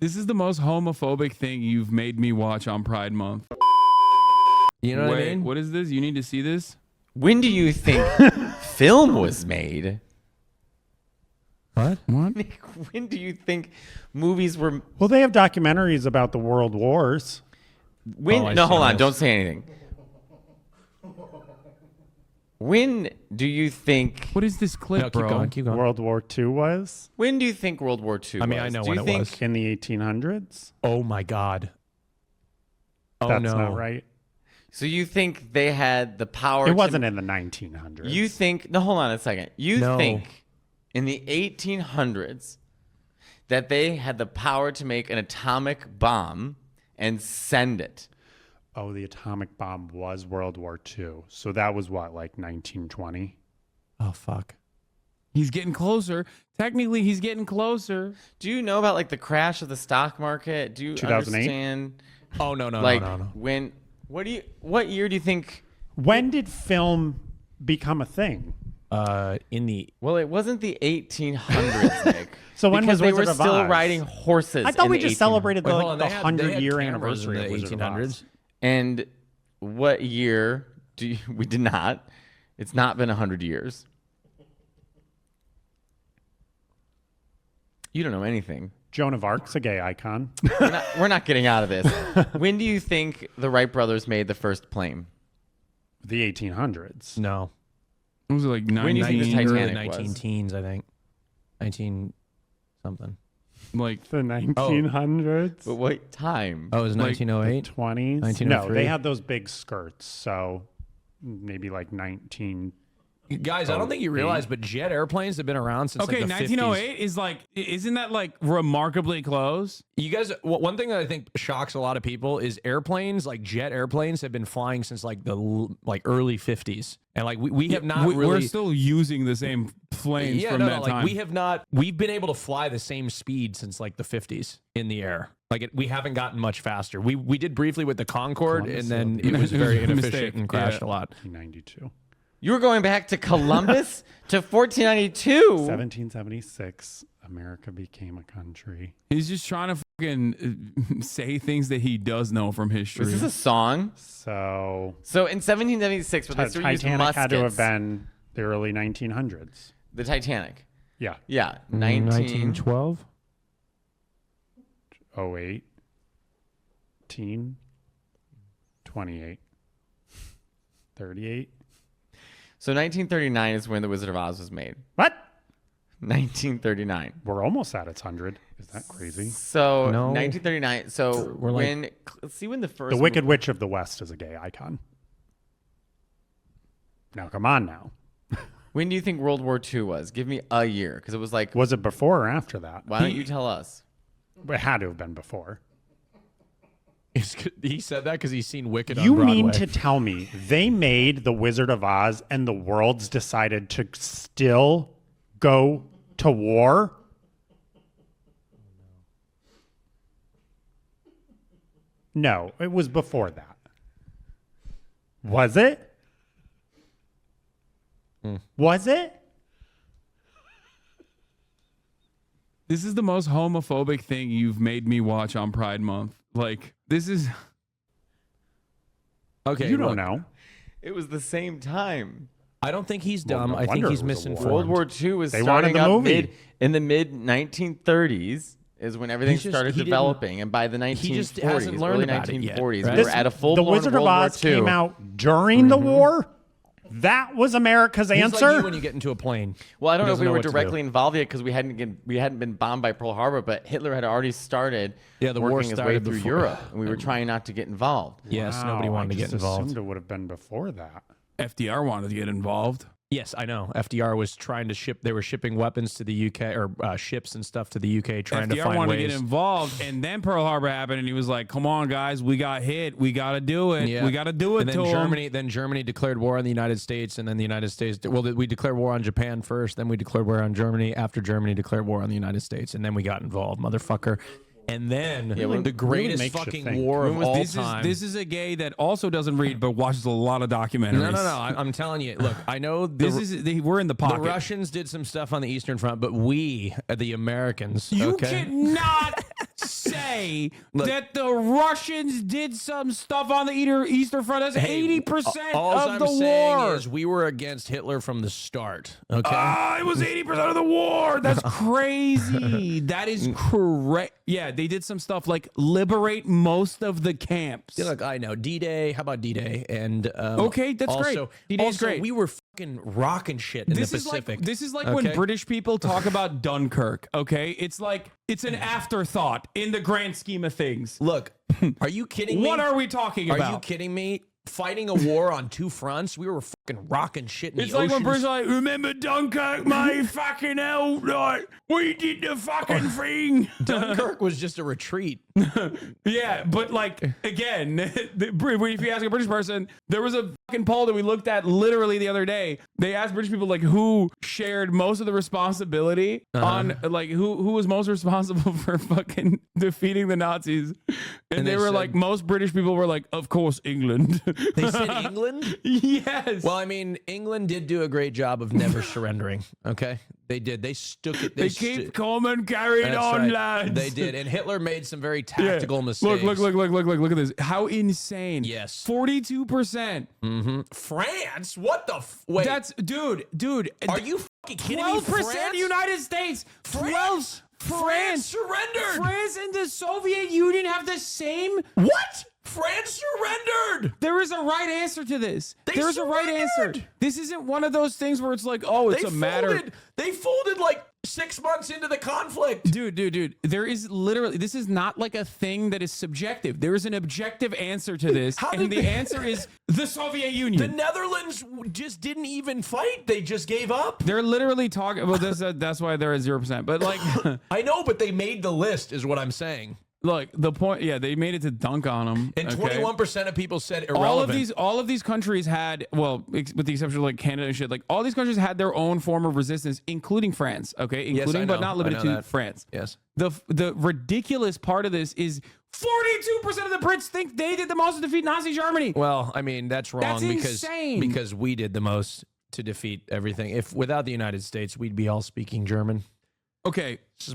This is the most homophobic thing you've made me watch on Pride Month. You know what I mean? What is this? You need to see this? When do you think film was made? What? When do you think movies were... Well, they have documentaries about the world wars. When? No, hold on. Don't say anything. When do you think... What is this clip, No, bro? keep going. World War II was When do you think World War II was? I mean, I know do when you it think, was. in the 1800s. Oh my God. Oh That's no. not right. So you think they had the power It wasn't in the 1900s. You think... No, hold on a second. You No. think in the 1800s that they had the power to make an atomic bomb and send it? Oh, the atomic bomb was World War II. So that was what, like 1920? Oh fuck. He's getting closer. Technically, he's getting closer. Do you know about like the crash of the stock market? Do you 2008? understand? Oh no. Like no. when... What year do you think... When did film become a thing? In the Well, it wasn't the 1800s, Nick. So when because was they were Wizard of still Oz? riding horses. I thought in we the just 1800s. celebrated the, Wait, hold on, the they had 100-year cameras in anniversary the of Wizard of Oz. 1800s. And what year do you... We did not. It's not been 100 years. You don't know anything. Joan of Arc's a gay icon. We're not getting out of this. When do you think the Wright brothers made the first plane? The 1800s. No. It was like When do you think the 19, Titanic Early 19 was? teens, I think. 19 something. like The 1900s. But what time? Oh, it was Like 1908. 20s. No, 1903. they had those big skirts. So maybe like 19... Guys, I don't think you realize, but jet airplanes have been around since okay, like the 1908 is like, isn't that like remarkably close? 50s. You guys, one thing that I think shocks a lot of people is airplanes, like jet airplanes, have been flying since like the early 50s, and like we have not really. We're still using the same planes from that time. we have not. We've been able to fly the same speed since like the 50s in the air. Like we haven't gotten much faster. We did briefly with the Concorde, Columbus, and then yeah. it was very It was a inefficient mistake. and crashed a Yeah. lot. 1992. You were going back to Columbus to 1492. 1776, America became a country. He's just trying to fucking say things that he does know from history. Was this a song? So So in 1776, when they still used Titanic muskets, had to have been the early 1900s. the Titanic. Yeah. Yeah, 1912. 08, 28, 38. So 1939 is when The Wizard of Oz was made. What? 1939. We're almost at its 100. Is that crazy? So No. 1939. So We're like- when let's see when the first The Wicked Witch of the West is a gay icon. Now, come on now. When do you think World War II was? Give me a year, because it was like. Was it before or after that? Why don't you tell us? It had to have been before. He said that because he's seen Wicked on You Broadway. mean to tell me they made The Wizard of Oz and the worlds decided to still go to war? No, it was before that. Was it? Was it? This is the most homophobic thing you've made me watch on Pride Month. Like, this is... Okay, You don't look, know. It was the same time. I don't think he's Well, dumb. no I think wonder he's it was a war. misinformed. World War II was They starting wanted the up movie. in the mid 1930s is when everything He's just- started he didn't- developing, and by the 1940s, he just hasn't learned early about it yet, 1940s, right? we were at a full The blown Wizard World of Oz War II. came out during the war? That was America's He's answer? like you when you get into a plane. Well, I don't know if doesn't we know were what to do. directly involved yet because we hadn't been bombed by Pearl Harbor, but Hitler had already started Yeah, the war working his way started through before- Europe, and we were trying not to get involved. Yes, Wow, nobody wanted to I get just involved. assumed it would have been before that. FDR wanted to get involved. Yes, I know. FDR was trying to ship. They were shipping weapons to the UK or ships and stuff to the UK, trying to FDR find wanted ways. to get involved, and then Pearl Harbor happened, and he was like, "Come on, guys, we got hit. We got to do it. Yeah. We got to do it." And to then 'em." Germany, declared war on the United States, and then the United States. Well, we declared war on Japan first, then we declared war on Germany. After Germany declared war on the United States, and then we got involved, motherfucker. And then the greatest makes you fucking think. war of all This time. is a gay that also doesn't read but watches a lot of documentaries. no. I'm telling you. Look, I know We're in the the pocket. Russians did some stuff on the Eastern Front, but we, the Americans, You okay? cannot say say that the Russians did some stuff on the Eastern Front. That's 80% All of I'm the saying war. is we were against Hitler from the start. Okay. It was 80% of the war. That's crazy. That is correct. Yeah, they did some stuff like liberate most of the camps. Yeah, look, I know D-Day. How about D-Day? And Okay, that's also, great. D-Day's great. We were fucking rocking shit in the Pacific. This is like when Okay? British people talk about Dunkirk. Okay, it's like it's an afterthought in the grand scheme of things. Look, are you kidding me? What are we talking about? Are you kidding me? Fighting a war on two fronts, we were fucking rocking shit in It's the like when oceans. British are like, remember Dunkirk, mate? Fucking hell, like, we did the fucking thing. Dunkirk was just a retreat. Yeah, but like, again, if you ask a British person, there was a fucking poll that we looked at literally the other day. They asked British people like who shared most of the responsibility on like who was most responsible for fucking defeating the Nazis. And they were said- like, most British people were like, of course, England. They said England? Yes. Well, I mean, England did do a great job of never surrendering. Okay, they did. They stuck it. they keep calm and carried That's on, right. lads. They did, and Hitler made some very tactical mistakes. Look at this. How insane. Yes. 42%. France? What the? Wait, That's dude. are you fucking kidding me? 12% United States. 12. France surrendered. France and the Soviet Union have the same. What? France surrendered. There is a right answer to this. They There's a right answer. surrendered. This isn't one of those things where it's like, oh, it's a matter. They folded like 6 months into the conflict. Dude. There is literally, this is not like a thing that is subjective. There is an objective answer to this. How And did the they- answer is the Soviet Union. The Netherlands just didn't even fight. They just gave up. They're literally talking. Well, that's why they're at 0%. But like, I know, but they made the list, is what I'm saying. look, the point. Yeah, they made it to dunk on them. And 21% of people said irrelevant. All of these countries had, well, with the exception of like Canada and shit, like all these countries had their own form of resistance, including France. Okay, including I but know. not I limited know to that. France. Yes. The ridiculous part of this is 42% of the Brits think they did the most to defeat Nazi Germany. Well, I mean, that's wrong That's insane. because we did the most to defeat everything. If without the United States, we'd be all speaking German. Okay, This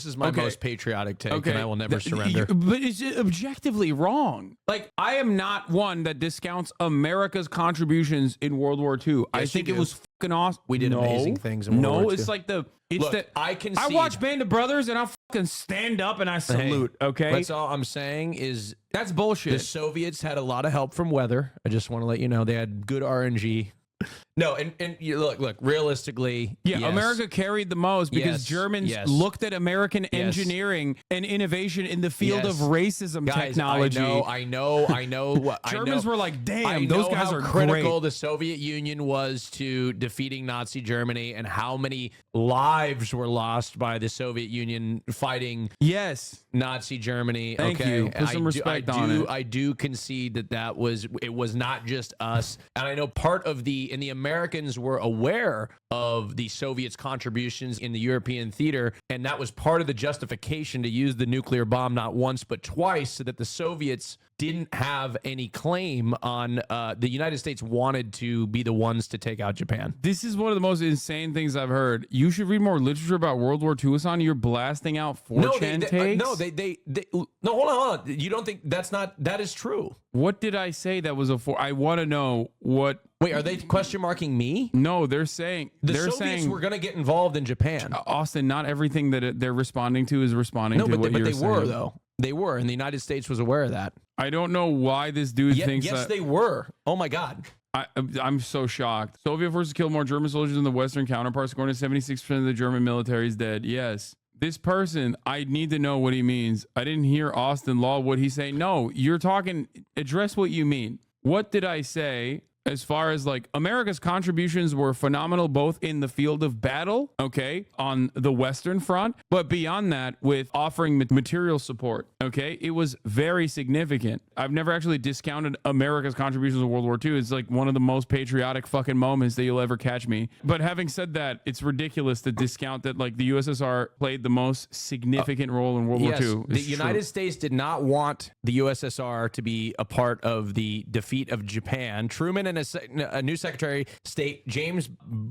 is my Okay. most patriotic take, okay, and I will never surrender. But it's objectively wrong. Like, I am not one that discounts America's contributions in World War II. I Yes, you think it do. was fucking awesome. We did amazing things in World War II. it's like it's Look, the I I concede. watch Band of Brothers and I fucking stand up and I salute. Okay, That's all I'm saying is that's bullshit. the Soviets had a lot of help from weather. I just want to let you know they had good RNG. No, and you look, realistically, Yeah, yes. America carried the most because Yes, Germans yes. looked at American engineering and innovation in the field Yes. of racism Guys, technology. I know. Germans were like, damn, I those know guys how are critical great. the Soviet Union was to defeating Nazi Germany and how many lives were lost by the Soviet Union fighting Yes. Nazi Germany. Thank okay, you. Put some respect on it. I do concede that it was not just us, and I know part of the Americans were aware of the Soviets' contributions in the European theater, and that was part of the justification to use the nuclear bomb not once but twice, so that the Soviets didn't have any claim on the United States wanted to be the ones to take out Japan. This is one of the most insane things I've heard. You should read more literature about World War II, Hassan. You're blasting out 4chan takes. No, hold on. You don't think that is true? What did I say that was a 4? I want to know what. Wait, are they question marking me? No, they're saying The they're Soviets saying were going to get involved in Japan. Austin. Not everything that they're responding to is responding No, to but what they you're were saying. though. They were, and the United States was aware of that. I don't know why this dude thinks Yes, that. they were. Oh my God. I'm so shocked. Soviet forces killed more German soldiers than the Western counterparts, according to 76% of the German military is dead. Yes. This person, I need to know what he means. I didn't hear Austin Law, what he's saying. No, you're talking, address what you mean. What did I say as far as like America's contributions were phenomenal, both in the field of battle, okay, on the Western front, but beyond that with offering material support, okay, it was very significant. I've never actually discounted America's contributions in World War II. It's like one of the most patriotic fucking moments that you'll ever catch me. But having said that, it's ridiculous to discount that like the USSR played the most significant role in World War II. The United States did not want the USSR to be a part of the defeat of Japan. Truman then a new Secretary State, James,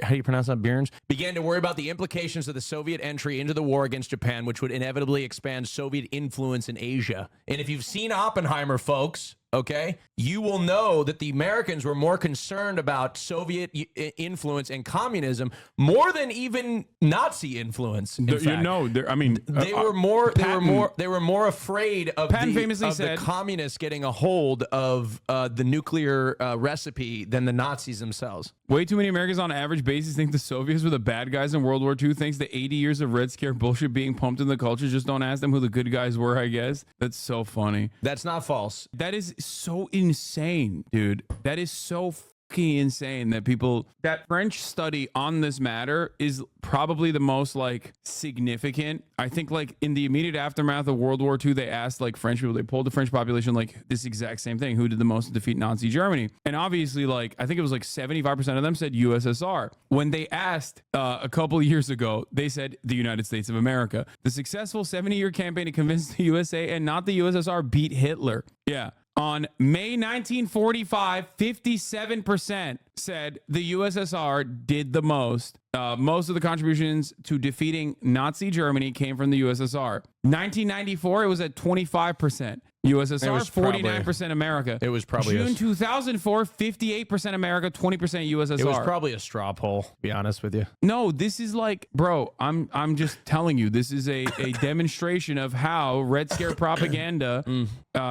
how do you pronounce that, Bierns, began to worry about the implications of the Soviet entry into the war against Japan, which would inevitably expand Soviet influence in Asia. And if you've seen Oppenheimer, folks, okay, you will know that the Americans were more concerned about Soviet influence and communism more than even Nazi influence. In fact. I mean, they were more afraid of famously said, the communists getting a hold of the nuclear recipe than the Nazis themselves. Way too many Americans on average basis think the Soviets were the bad guys in World War II. Thanks to 80 years of Red Scare bullshit being pumped in the culture. Just don't ask them who the good guys were, I guess. That's so funny. That's not false. That is so insane, dude. That is so fucking insane that French study on this matter is probably the most like significant. I think like in the immediate aftermath of World War II, they asked like French people, they polled the French population like this exact same thing. Who did the most to defeat Nazi Germany? And obviously like, I think it was like 75% of them said USSR. When they asked a couple of years ago, they said the United States of America. The successful 70-year campaign to convince the USA and not the USSR beat Hitler. Yeah. On May 1945, 57% said the USSR did the most. Most of the contributions to defeating Nazi Germany came from the USSR. 1994, it was at 25%. USSR, 49% America. It was probably June 2004, 58% America, 20% USSR. It was probably a straw poll, to be honest with you. No, this is like, bro, I'm just telling you, this is a demonstration of how Red Scare propaganda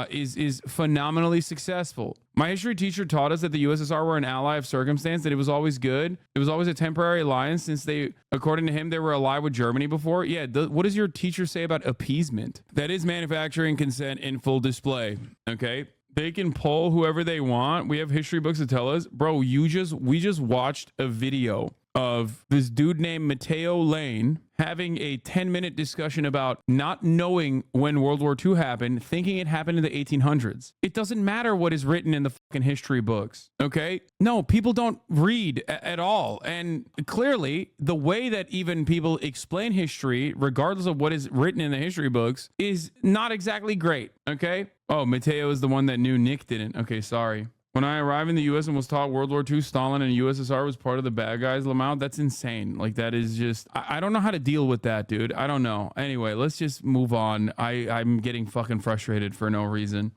is phenomenally successful. My history teacher taught us that the USSR were an ally of circumstance, that it was always good. It was always a temporary alliance since they, according to him, they were allied with Germany before. Yeah, what does your teacher say about appeasement? That is manufacturing consent in full display, okay? They can poll whoever they want. We have history books that tell us. Bro, we just watched a video of this dude named Matteo Lane having a 10-minute discussion about not knowing when World War II happened, thinking it happened in the 1800s. It doesn't matter what is written in the fucking history books, okay? No, people don't read at all. And clearly, the way that even people explain history, regardless of what is written in the history books, is not exactly great, okay? Oh, Matteo is the one that knew Nick didn't. Okay, sorry. When I arrived in the U.S. and was taught World War II, Stalin and USSR was part of the bad guys, Lamont, that's insane. Like, that is just... I don't know how to deal with that, dude. I don't know. Anyway, let's just move on. I'm getting fucking frustrated for no reason.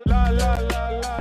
La, la, la, la,